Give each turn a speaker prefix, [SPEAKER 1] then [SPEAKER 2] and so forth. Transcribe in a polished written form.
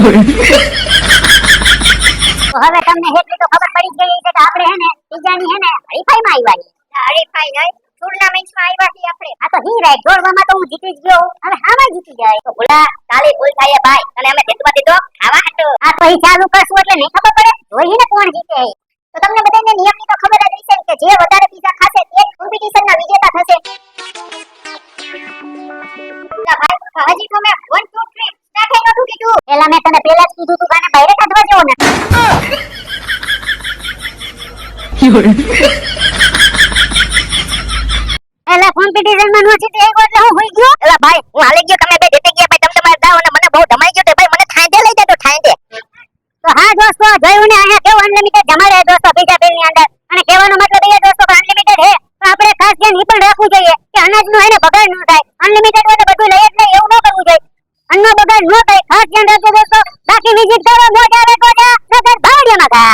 [SPEAKER 1] તો હવે તમને એટલી તો ખબર પડી જ ગઈ છે કે આપણે હે ને બીજાની હે ને હરીફાઈમાં આવ્યા છીએ. હરીફાઈ નહીં, ટુર્નામેન્ટમાં આવ્યા છીએ આપણે. આ તો હિંગ રાઈડ દોડવામાં તો હું જીતી જ ગયો, હવે હામાં જીતી જાય તો ભૂલા કાલે ભૂલ થાય ભાઈ, અને અમે જીતવા દીધો ખાવા હતો. આ તો ઈ ચાલુ કરશું એટલે નહીં ખબર પડે, જોઈને કોણ જીતે. તો તમને બધાને નિયમની તો ખબર જ હશે કે જે વધારે પીઝા ખાશે તે કોમ્પિટિશનના વિજેતા થશે. ભાઈ હજી તો મેં 1 2 3 સ્ટાર્ટ થઈ નતું કીધું. એલા મેં તને પહેલા જ કીધું તું ગાને બહાર કાઢવા જેવો ને. એલા કોમ્પિટિશનમાં નો જીતે એક એટલે હું હોઈ ગયો. એલા ભાઈ હું હાલી ગયો, તમે બે જીતી ગયા ભાઈ, તમે તમારે દાવ અને મને બહુ ધમાઈ ગયો. તો ભાઈ મને ઠાંડે લઈ જાતો ઠાંડે. તો હા દોસ્તો, જોયું ને અહીંયા કેવું અનલિમિટેડ જમાડે દોસ્તો પીઝા બેલની અંદર. અને કહેવાનો મતલબ એ દોસ્તો કે અનલિમિટેડ હે, તો આપણે ખાસ ધ્યાન એ પણ રાખવું જોઈએ કે અનાજનું એને બગાડ ન થાય. અનલિમિટેડ હોય તો બધું લઈ જ નહીં એવું ન કરવું જોઈએ. અન્નનો બગાડ ન થાય, ખાસ ધ્યાન રાખજો દોસ્તો. બાકી વિઝિટ કરો, મોજ આવે તો જા, નકર ભાડિયામાં ખા.